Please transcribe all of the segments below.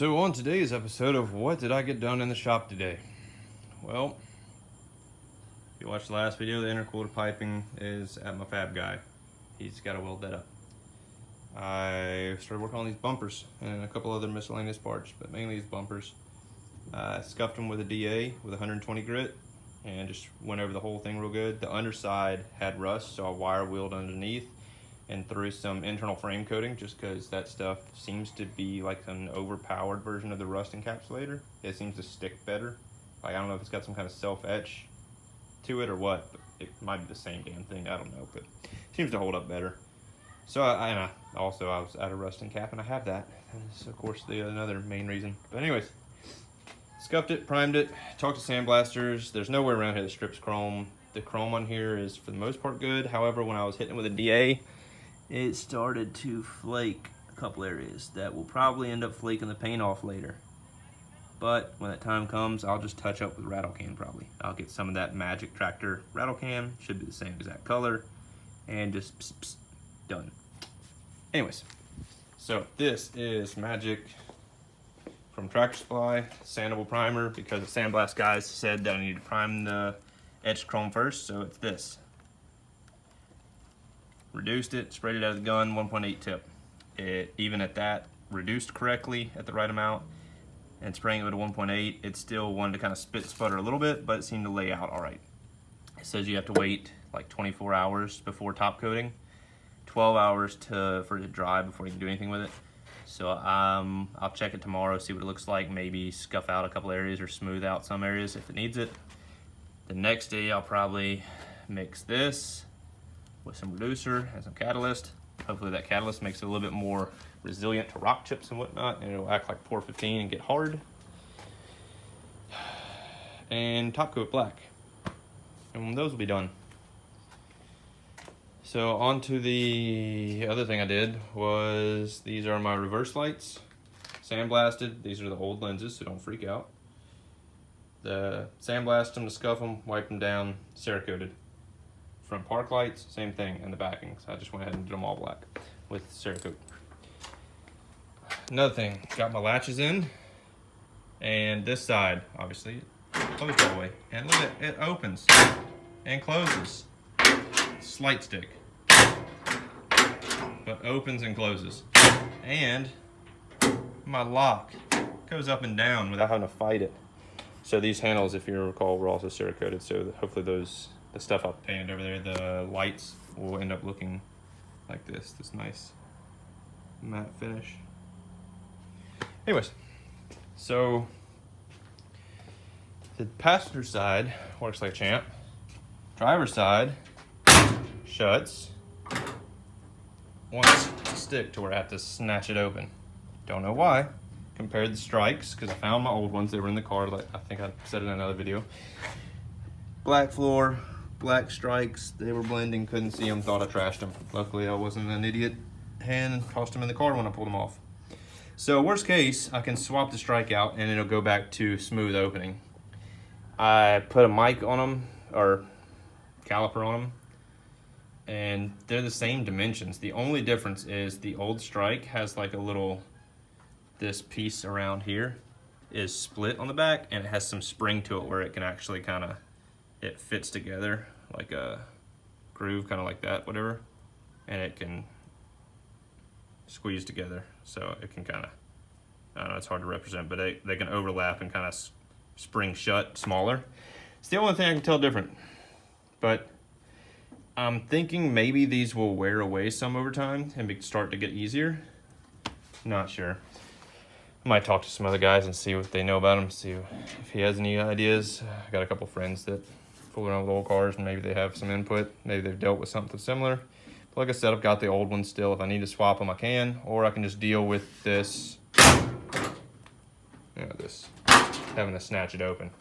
So on today's episode of What Did I Get Done in the Shop Today? Well, if you watched the last video, the intercooler piping is at my fab guy. He's got to weld that up. I started working on these bumpers and a couple other miscellaneous parts, but mainly these bumpers. I scuffed them with a DA with 120 grit and just went over the whole thing real good. The underside had rust, so I wire wheeled underneath and threw some internal frame coating just because that stuff seems to be like an overpowered version of the rust encapsulator. It seems to stick better. Like, I don't know if it's got some kind of self-etch to it or what, but it might be the same damn thing, I don't know, but it seems to hold up better. So I was out of rust encap and I have that. That's of course another main reason. But anyways, scuffed it, primed it, talked to sandblasters. There's nowhere around here that strips chrome. The chrome on here is for the most part good. However, when I was hitting it with a DA, it started to flake a couple areas that will probably end up flaking the paint off later. But when that time comes, I'll just touch up with rattle can probably. I'll get some of that Magic Tractor rattle can, should be the same exact color, and just pss, pss, done. Anyways, so this is Magic from Tractor Supply, sandable primer, because the sandblast guys said that I need to prime the etched chrome first, so it's this. Reduced it, sprayed it out of the gun, 1.8 tip. It, even at that, reduced correctly at the right amount, and spraying it with a 1.8, it still wanted to kind of sputter a little bit, but it seemed to lay out all right. It says you have to wait like 24 hours before top coating, 12 hours for it to dry before you can do anything with it. So I'll check it tomorrow, see what it looks like, maybe scuff out a couple areas or smooth out some areas if it needs it. The next day I'll probably mix this with some reducer and some catalyst. Hopefully that catalyst makes it a little bit more resilient to rock chips and whatnot, and it'll act like Pour 15 and get hard. And top coat black. And those will be done. So on to the other thing I did was, these are my reverse lights. Sandblasted. These are the old lenses, so don't freak out. The sandblast them to scuff them, wipe them down, Cerakoted. Front park lights, same thing, and the backing. So I just went ahead and did them all black with Cerakote. Another thing, got my latches in, and this side, obviously, closed all the way. And look at it, it opens and closes. Slight stick, but opens and closes. And my lock goes up and down without having to fight it. So these handles, if you recall, were also Cerakoted, so hopefully the stuff I'll paint over there, the lights will end up looking like this nice matte finish. Anyways, so the passenger side works like a champ. Driver's side shuts once to stick to where I have to snatch it open. Don't know why. Compared the strikes, because I found my old ones, they were in the car, like I think I said in another video. Black floor, black strikes, they were blending, couldn't see them, thought I trashed them. Luckily I wasn't an idiot and tossed them in the car when I pulled them off. So worst case, I can swap the strike out and it'll go back to smooth opening. I put a mic on them, or caliper on them, and they're the same dimensions. The only difference is the old strike has like a little, this piece around here is split on the back, and it has some spring to it where it can actually kind of, it fits together like a groove, kind of like that, whatever, and it can squeeze together, so it can kind of, I don't know, it's hard to represent, but they can overlap and kind of spring shut smaller. It's the only thing I can tell different, but I'm thinking maybe these will wear away some over time and start to get easier. Not sure. I might talk to some other guys and see what they know about them, see if he has any ideas. I got a couple friends that fool around with old cars and maybe they have some input. Maybe they've dealt with something similar. But like I said, I've got the old ones still. If I need to swap them, I can, or I can just deal with this, this, having to snatch it open.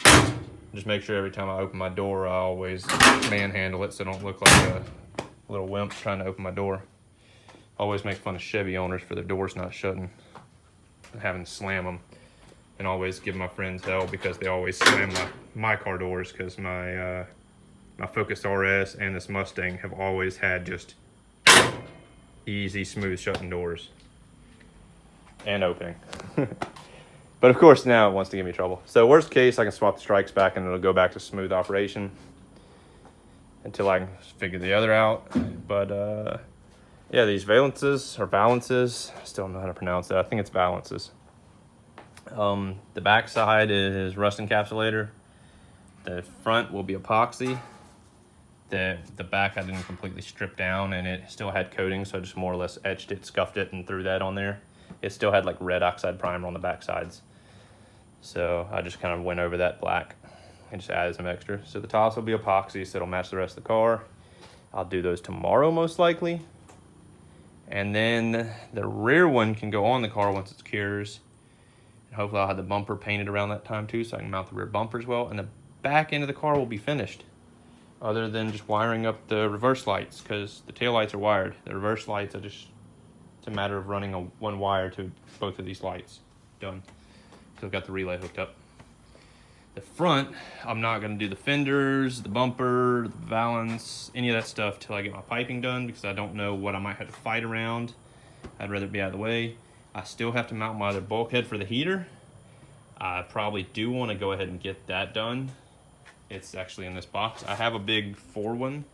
Just make sure every time I open my door, I always manhandle it so I don't look like a little wimp trying to open my door. Always make fun of Chevy owners for their doors not shutting, having to slam them, and always give my friends hell because they always slam my car doors, because my Focus RS and this Mustang have always had just easy, smooth shutting doors and opening. But of course now it wants to give me trouble. So worst case, I can swap the strikes back and it'll go back to smooth operation until I can figure the other out. But yeah, these valences, I still don't know how to pronounce that. I think it's valences. The back side is rust encapsulator. The front will be epoxy. The back I didn't completely strip down, and it still had coating, so I just more or less etched it, scuffed it, and threw that on there. It still had like red oxide primer on the back sides. So I just kind of went over that black and just added some extra. So the tops will be epoxy, so it'll match the rest of the car. I'll do those tomorrow most likely. And then the rear one can go on the car once it cures. And hopefully I'll have the bumper painted around that time too, so I can mount the rear bumper as well. And the back end of the car will be finished, other than just wiring up the reverse lights, because the tail lights are wired. The reverse lights are just, it's a matter of running one wire to both of these lights. Done. So I've got the relay hooked up. The front, I'm not gonna do the fenders, the bumper, the valance, any of that stuff till I get my piping done, because I don't know what I might have to fight around. I'd rather be out of the way. I still have to mount my other bulkhead for the heater. I probably do want to go ahead and get that done. It's actually in this box. I have a big 4 one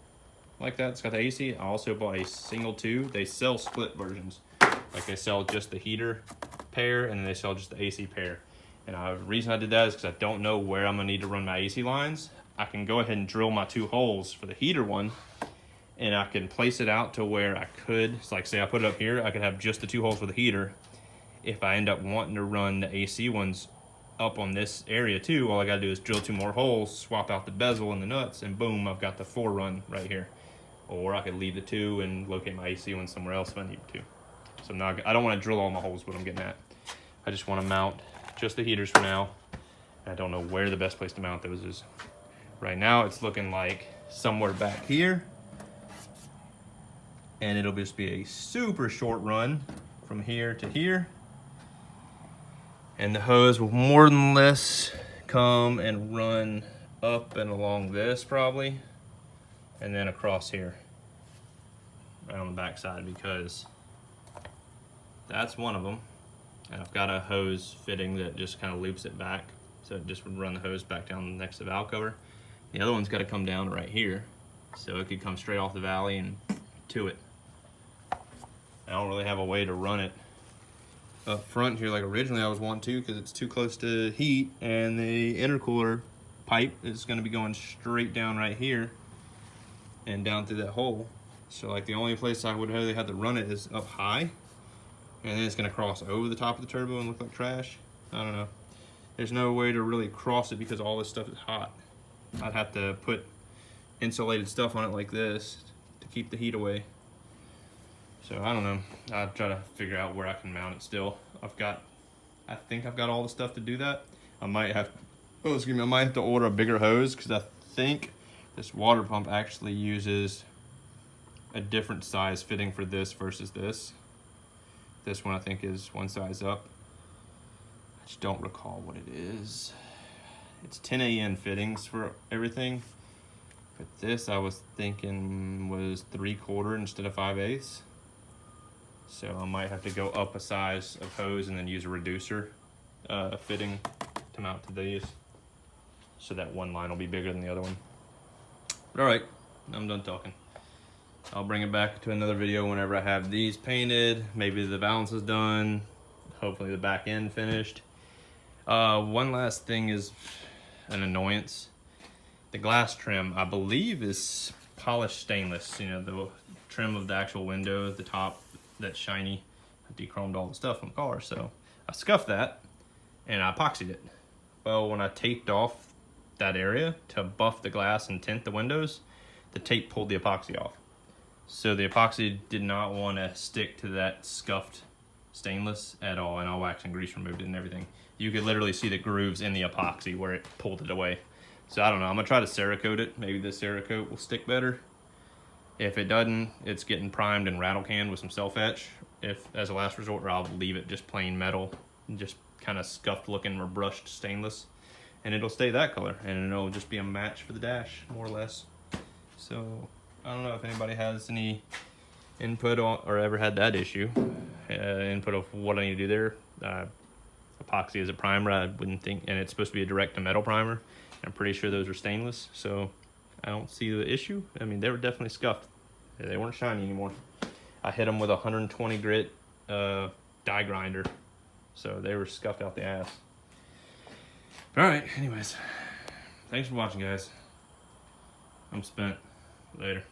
like that. It's got the AC. I also bought a single 2. They sell split versions. Like they sell just the heater pair and then they sell just the AC pair. And the reason I did that is because I don't know where I'm gonna need to run my AC lines. I can go ahead and drill my 2 holes for the heater one, and I can place it out to where I could, it's like say I put it up here, I could have just the 2 holes for the heater. If I end up wanting to run the AC ones up on this area too, all I gotta do is drill 2 more holes, swap out the bezel and the nuts, and boom, I've got the 4 run right here. Or I could leave the 2 and locate my AC one somewhere else if I need to. So I don't want to drill all my holes, what I'm getting at. I just want to mount just the heaters for now. I don't know where the best place to mount those is. Right now it's looking like somewhere back here, and it'll just be a super short run from here to here, and the hose will more than less come and run up and along this probably, and then across here right on the back side, because that's one of them. And I've got a hose fitting that just kind of loops it back, so it just would run the hose back down next to the valve cover. The other one's got to come down right here, so it could come straight off the valley and to it. I don't really have a way to run it up front here like originally I was wanting to, because it's too close to heat, and the intercooler pipe is going to be going straight down right here and down through that hole. So like the only place I would really have to run it is up high, and then it's gonna cross over the top of the turbo and look like trash. I don't know. There's no way to really cross it because all this stuff is hot. I'd have to put insulated stuff on it like this to keep the heat away. So I don't know. I'll try to figure out where I can mount it still. I think I've got all the stuff to do that. I might have to order a bigger hose, because I think this water pump actually uses a different size fitting for this versus this. This one I think is one size up. I just don't recall what it is. It's 10 AN fittings for everything. But this I was thinking was 3/4 instead of 5/8. So I might have to go up a size of hose and then use a reducer fitting to mount to these. So that one line will be bigger than the other one. But all right, I'm done talking. I'll bring it back to another video whenever I have these painted. Maybe the valance is done. Hopefully the back end finished. One last thing is an annoyance. The glass trim, I believe, is polished stainless. You know, the trim of the actual window, the top that's shiny. I de-chromed all the stuff from the car, so I scuffed that and I epoxied it. Well, when I taped off that area to buff the glass and tint the windows, the tape pulled the epoxy off. So the epoxy did not want to stick to that scuffed stainless at all, and all wax and grease removed it and everything. You could literally see the grooves in the epoxy where it pulled it away. So I don't know, I'm gonna try to Cerakote it. Maybe the Cerakote will stick better. If it doesn't, it's getting primed and rattle canned with some self-etch. If as a last resort, or I'll leave it just plain metal, just kind of scuffed looking or brushed stainless, and it'll stay that color, and it'll just be a match for the dash, more or less. So I don't know if anybody has any input on, or ever had that issue, input of what I need to do there. epoxy as a primer. I wouldn't think, and it's supposed to be a direct to metal primer. I'm pretty sure those are stainless, so I don't see the issue. I mean, they were definitely scuffed. They weren't shiny anymore. I hit them with a 120 grit die grinder, so they were scuffed out the ass. All right, anyways, thanks for watching, guys. I'm spent. Later.